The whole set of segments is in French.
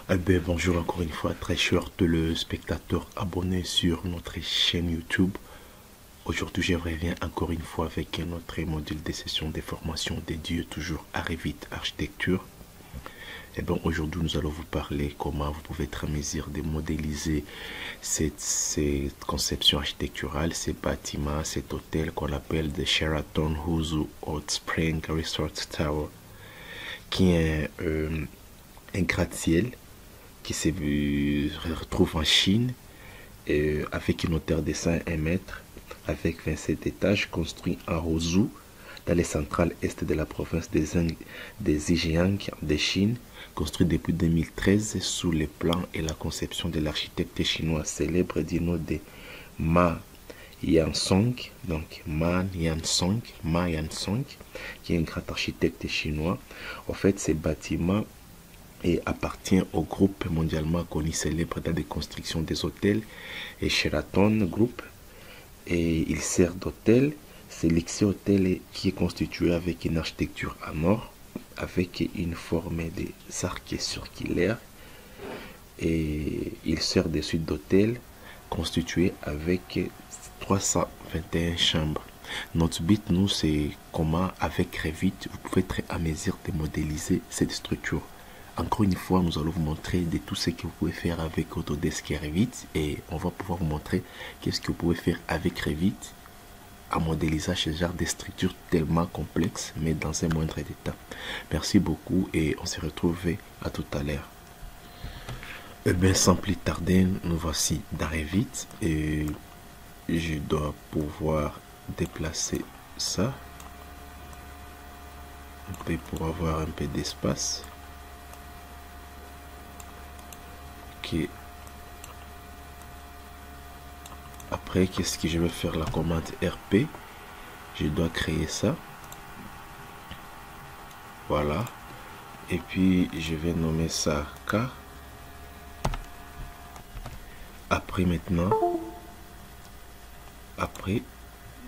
Bonjour encore une fois, très cher téléspectateurs abonnés sur notre chaîne YouTube. Aujourd'hui, je reviens encore une fois avec notre module de session de formation dédié toujours à Revit Architecture. Aujourd'hui, nous allons vous parler comment vous pouvez être en mesure de modéliser cette conception architecturale, ces bâtiments, cet hôtel qu'on appelle le Sheraton Huzu Hot Spring Resort Tower, qui est un gratte-ciel qui se retrouve en Chine avec une hauteur de 101 mètres, avec 27 étages, construit en Huzhou, dans les centrales est de la province des Zhejiang de Chine, construit depuis 2013 sous les plans et la conception de l'architecte chinois célèbre du nom de Ma Yansong, donc Ma Yansong, qui est un grand architecte chinois. En fait, ces bâtiments appartient au groupe mondialement connu célèbre dans des constructions des hôtels et Sheraton Group, et il sert d'hôtel. C'est l'Ixi Hôtel qui est constitué avec une architecture en or avec une forme des arcs circulaires, et il sert de suite d'hôtel constitué avec 321 chambres. Notre but, nous, c'est comment avec Revit vous pouvez être à mesure de modéliser cette structure. Encore une fois, nous allons vous montrer de tout ce que vous pouvez faire avec Autodesk et Revit, et on va pouvoir vous montrer qu'est-ce que vous pouvez faire avec Revit en modélisant ce genre de structure tellement complexe, mais dans un moindre détail. Merci beaucoup et on se retrouve à tout à l'heure. Sans plus tarder, nous voici dans Revit et je dois pouvoir déplacer ça pour avoir un peu d'espace. Ok. Après, qu'est-ce que je vais faire? La commande RP, je dois créer ça. Voilà. Et puis, je vais nommer ça K. Après, maintenant,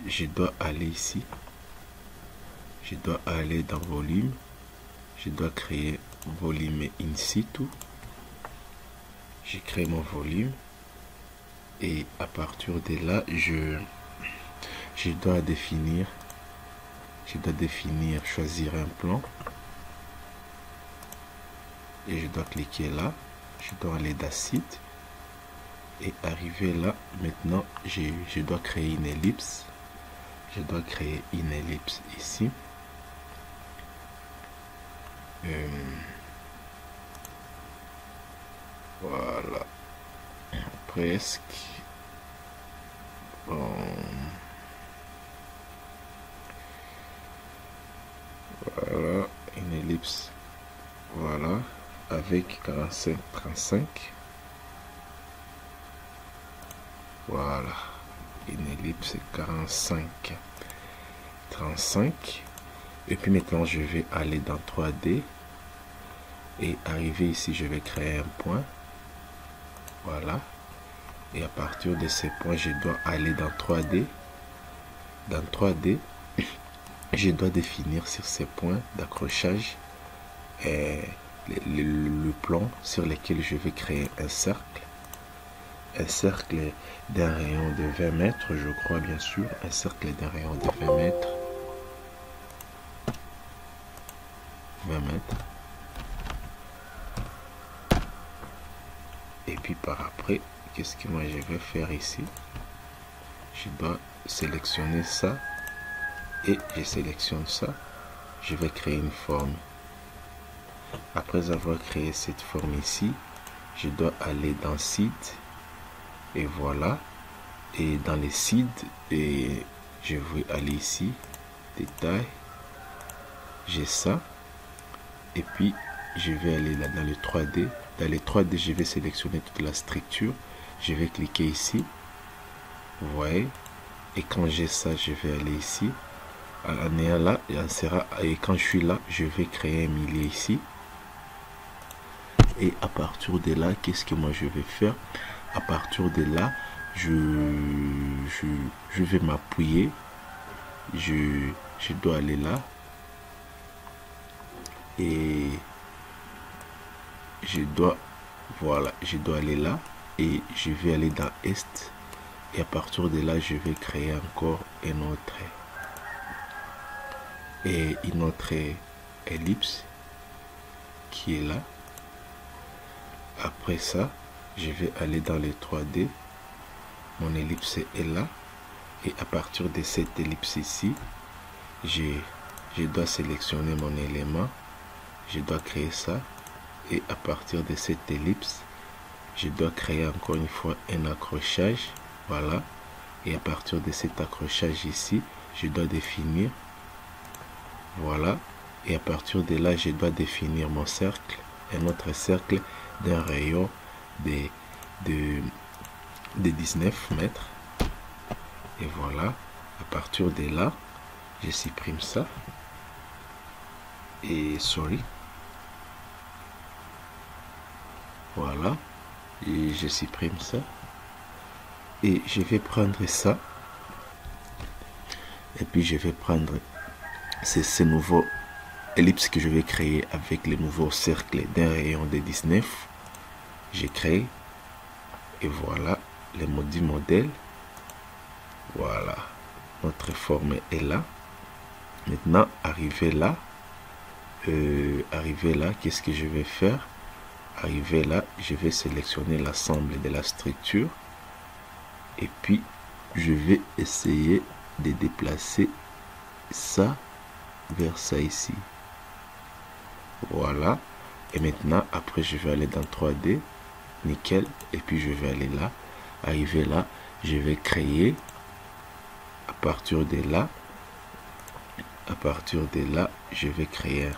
je dois aller ici. Je dois aller dans volume. Je dois créer volume in situ. Je crée mon volume. Et à partir de là, je dois définir, choisir un plan. Et je dois cliquer là. Je dois aller dans site. Et arriver là, maintenant, je dois créer une ellipse. Je dois créer une ellipse ici. Voilà. Presque. Bon. Voilà. Une ellipse. Voilà. Avec 45-35. Voilà. Une ellipse 45-35. Et puis maintenant, je vais aller dans 3D. Et arriver ici, je vais créer un point. Voilà. Et à partir de ces points, je dois aller dans 3D. Dans 3D, je dois définir sur ces points d'accrochage le plan sur lequel je vais créer un cercle. Un cercle d'un rayon de 20 mètres, je crois bien sûr. Un cercle d'un rayon de 20 mètres. 20 mètres. Et puis par après, qu'est-ce que moi je vais faire ici? Je dois sélectionner ça et je sélectionne ça. Je vais créer une forme. Après avoir créé cette forme ici, je dois aller dans site et voilà. Et dans les sites, et je vais aller ici, détail, j'ai ça. Et puis je vais aller là dans le 3D. Dans les 3D, je vais sélectionner toute la structure. Je vais cliquer ici. Vous voyez. Et quand j'ai ça, je vais aller ici. En ayant là, et quand je suis là, je vais créer un milieu ici. Et à partir de là, qu'est-ce que moi je vais faire? À partir de là, je vais m'appuyer. Je dois aller là. Et je dois Voilà, je dois aller là et je vais aller dans Est. Et à partir de là, je vais créer encore une autre ellipse qui est là. Après ça, je vais aller dans les 3D. Mon ellipse est là. Et à partir de cette ellipse ici, je dois sélectionner mon élément. Je dois créer ça. Et à partir de cette ellipse, je dois créer encore une fois un accrochage. Voilà. Et à partir de cet accrochage ici, je dois définir. Voilà. Et à partir de là, je dois définir mon cercle. Un autre cercle d'un rayon de 19 mètres. Et voilà. À partir de là, je supprime ça. Et sorry. Voilà. Et je supprime ça. Et je vais prendre ça. Et puis je vais prendre ce nouveau ellipse que je vais créer avec le nouveau cercle d'un rayon de 19. J'ai créé. Et voilà le module modèle. Voilà. Notre forme est là. Maintenant, arrivé là, qu'est-ce que je vais faire? Arrivé là, je vais sélectionner l'ensemble de la structure. Et puis, je vais essayer de déplacer ça vers ça ici. Voilà. Et maintenant, après, je vais aller dans 3D. Nickel. Et puis, je vais aller là. Arrivé là, je vais créer. À partir de là, je vais créer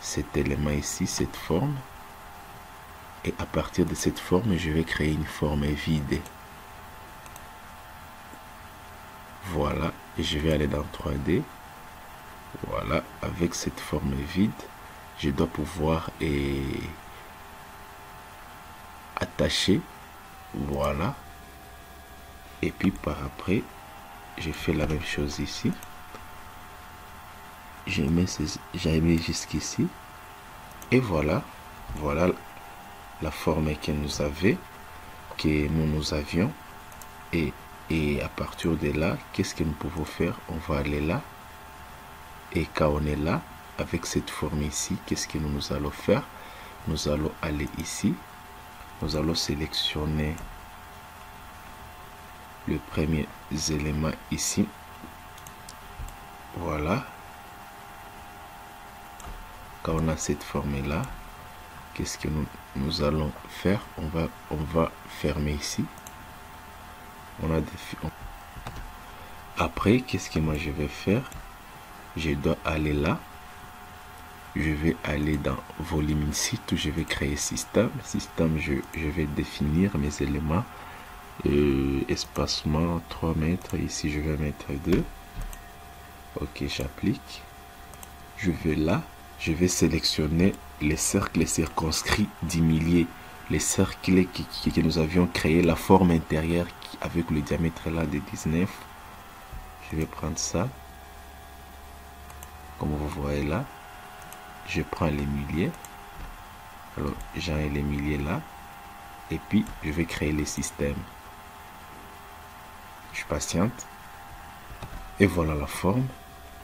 cet élément ici, cette forme. Et à partir de cette forme, je vais créer une forme vide. Voilà, et je vais aller dans 3D. Voilà, avec cette forme vide, je dois pouvoir attacher. Voilà. Et puis par après, je fais la même chose ici. J'ai mis jusqu'ici. Et voilà. Voilà la forme que nous avions. Et à partir de là, qu'est-ce que nous pouvons faire? On va aller là. Et quand on est là, avec cette forme ici, qu'est-ce que nous allons faire? Nous allons aller ici. Nous allons sélectionner le premier élément ici. Voilà. Quand on a cette forme là, qu'est-ce que nous allons faire? On va fermer ici. Après, qu'est-ce que moi je vais faire? Je dois aller là. Je vais aller dans volume ici, où je vais créer système. Système, je vais définir mes éléments. Espacement 3 mètres. Ici, je vais mettre 2. Ok, j'applique. Je vais là. Je vais sélectionner les cercles circonscrits du millier. Les cercles que nous avions créé, la forme intérieure avec le diamètre là de 19. Je vais prendre ça. Comme vous voyez là. Je prends les milliers. Alors, j'ai les milliers là. Et puis, je vais créer les systèmes. Je patiente. Et voilà la forme.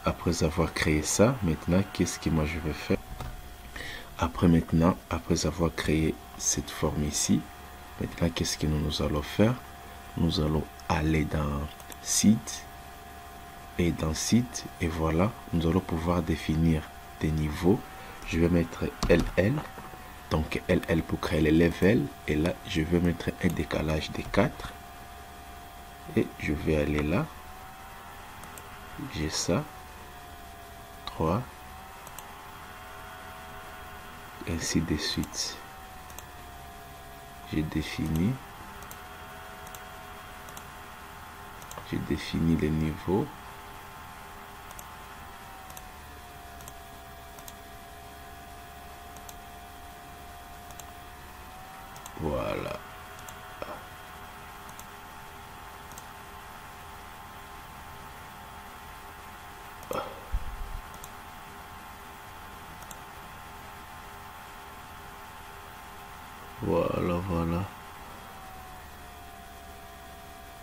Après avoir créé ça, maintenant, qu'est-ce que moi je vais faire? Après avoir créé cette forme ici, maintenant, qu'est-ce que nous allons faire? Nous allons aller dans Site. Et dans Site, et voilà, nous allons pouvoir définir des niveaux. Je vais mettre LL. Donc LL pour créer les levels. Et là, je vais mettre un décalage de 4. Et je vais aller là. J'ai ça. 3. Ainsi de suite. J'ai défini les niveaux. Voilà. Voilà, voilà.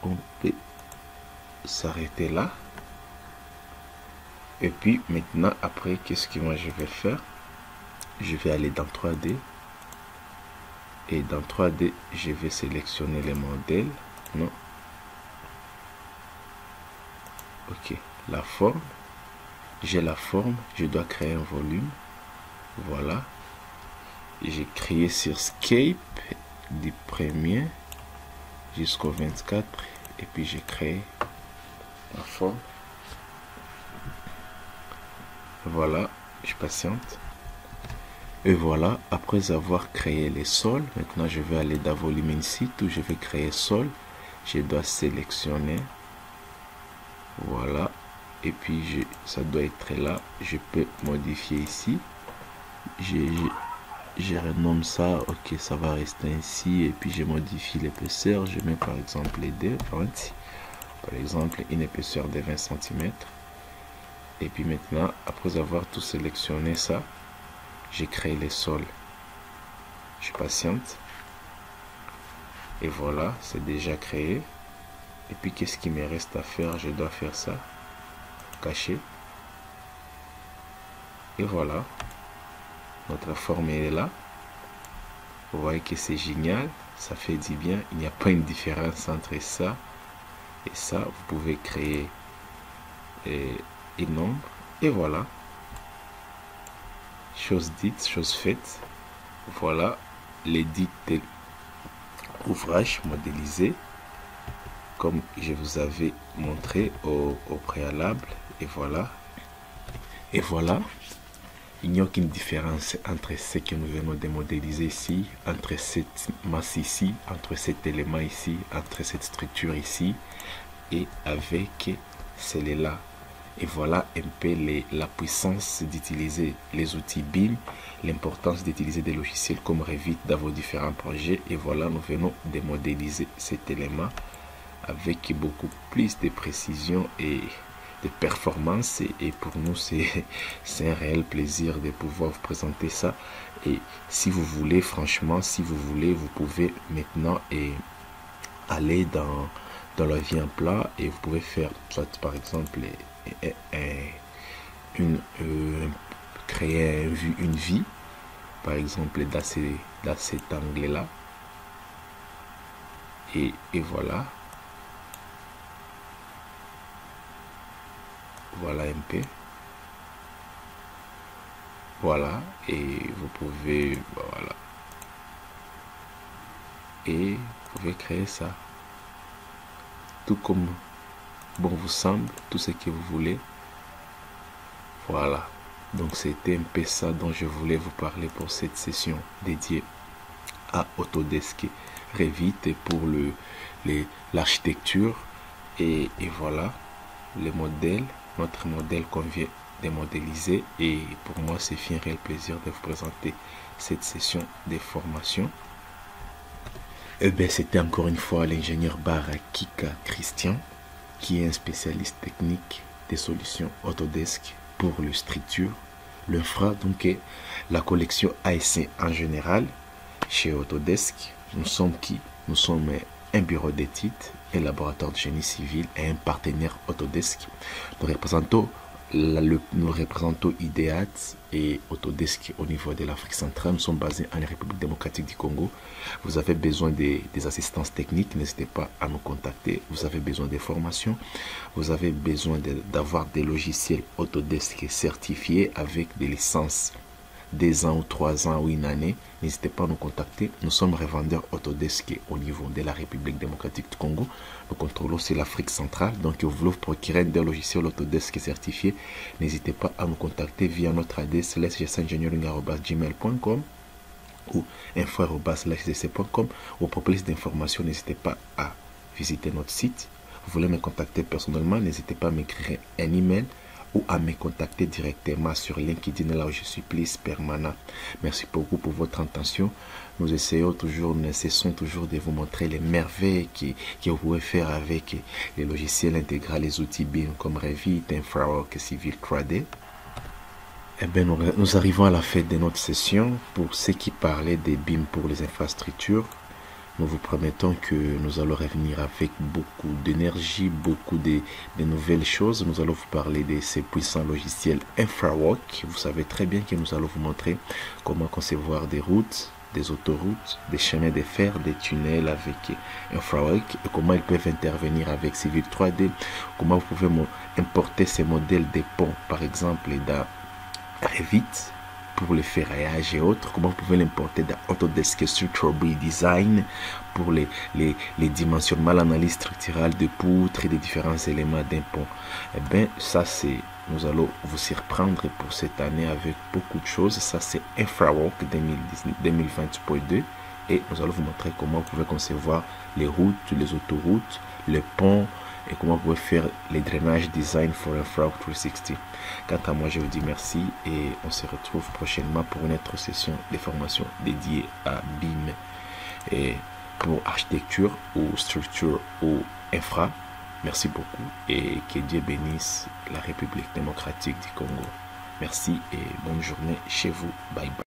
On peut s'arrêter là. Et puis maintenant, après, qu'est-ce que moi je vais faire? Je vais aller dans 3D. Et dans 3D, je vais sélectionner les modèles. Non. Ok. La forme. J'ai la forme. Je dois créer un volume. Voilà. J'ai créé sur Scape du 1er jusqu'au 24. Et puis j'ai créé la forme. Voilà. Je patiente. Et voilà, après avoir créé les sols, maintenant je vais aller dans volume ici, où je vais créer sol. Je dois sélectionner. Voilà. Et puis ça doit être là. Je peux modifier ici. Je renomme ça. Ok, ça va rester ainsi. Et puis je modifie l'épaisseur. Je mets par exemple les 20. Par exemple, une épaisseur de 20 cm. Et puis maintenant, après avoir tout sélectionné ça, j'ai créé les sols. Je patiente. Et voilà, c'est déjà créé. Et puis qu'est-ce qui me reste à faire? Je dois faire ça. Cacher. Et voilà. Notre forme est là. Vous voyez que c'est génial. Ça fait du bien. Il n'y a pas une différence entre ça et ça. Vous pouvez créer un nombre. Et voilà. Chose dite, chose faite. Voilà l'édit de l'ouvrage modélisé comme je vous avais montré au préalable. Et voilà. Et voilà. Il n'y a aucune différence entre ce que nous venons de modéliser ici, entre cette masse ici, entre cet élément ici, entre cette structure ici et avec celle-là. Et voilà un peu la puissance d'utiliser les outils BIM, l'importance d'utiliser des logiciels comme Revit dans vos différents projets. Et voilà, nous venons de modéliser cet élément avec beaucoup plus de précision et de performance. Et pour nous, c'est un réel plaisir de pouvoir vous présenter ça. Et si vous voulez, franchement, si vous voulez, vous pouvez maintenant aller dans la vie en plat et vous pouvez faire soit par exemple créer une vie par exemple dans cet angle là et voilà un peu, voilà, et vous pouvez voilà, et vous pouvez créer ça tout comme bon vous semble, tout ce que vous voulez. Voilà, donc c'était un peu ça dont je voulais vous parler pour cette session dédiée à Autodesk Revit et pour l'architecture. Et voilà le modèle, notre modèle qu'on vient de modéliser. Et pour moi, c'est un réel plaisir de vous présenter cette session de formation. Eh bien, c'était encore une fois l'ingénieur Barakika Christian, qui est un spécialiste technique des solutions Autodesk pour le structure, l'infra, donc la collection ASC en général. Chez Autodesk, nous sommes qui? Nous sommes un bureau d'études, un laboratoire de génie civil et un partenaire Autodesk. Nous représentons IDEAT et Autodesk au niveau de l'Afrique centrale. Nous sommes basés en République démocratique du Congo. Vous avez besoin des assistances techniques, n'hésitez pas à nous contacter. Vous avez besoin de formations, vous avez besoin d'avoir des logiciels Autodesk certifiés avec des licences 2 ans ou 3 ans ou une année, n'hésitez pas à nous contacter. Nous sommes revendeurs Autodesk au niveau de la République démocratique du Congo. Nous contrôlons aussi l'Afrique centrale. Donc, vous voulez vous procurer des logiciels Autodesk certifiés, n'hésitez pas à nous contacter via notre adresse lesgesengineering@gmail.com ou info@lesgc.com. Ou pour plus d'informations, n'hésitez pas à visiter notre site. Vous voulez me contacter personnellement, n'hésitez pas à m'écrire un email ou à me contacter directement sur LinkedIn, là où je suis plus permanent. Merci beaucoup pour votre attention. Nous essayons toujours, nous cessons toujours de vous montrer les merveilles que vous pouvez faire avec les logiciels intégrés, les outils BIM comme Revit, InfraWorks, Civil 3D. Eh bien, nous arrivons à la fin de notre session. Pour ceux qui parlaient des BIM pour les infrastructures, nous vous promettons que nous allons revenir avec beaucoup d'énergie, beaucoup de nouvelles choses. Nous allons vous parler de ces puissants logiciels InfraWalk. Vous savez très bien que nous allons vous montrer comment concevoir des routes, des autoroutes, des chemins de fer, des tunnels avec InfraWalk et comment ils peuvent intervenir avec Civil 3D, comment vous pouvez importer ces modèles de ponts, par exemple, dans Revit pour le ferraillage et autres, comment vous pouvez l'importer dans Autodesk Structural Design pour les dimensionnements, l'analyse structurale de poutres et des différents éléments d'un pont. Eh bien, ça c'est, nous allons vous surprendre pour cette année avec beaucoup de choses. Ça c'est InfraWalk 2020.2 et nous allons vous montrer comment vous pouvez concevoir les routes, les autoroutes, les ponts, et comment vous pouvez faire les drainages design for InfraWalk 360. Quant à moi, je vous dis merci et on se retrouve prochainement pour une autre session de formation dédiée à BIM et pour architecture ou structure ou infra. Merci beaucoup et que Dieu bénisse la République démocratique du Congo. Merci et bonne journée chez vous. Bye bye.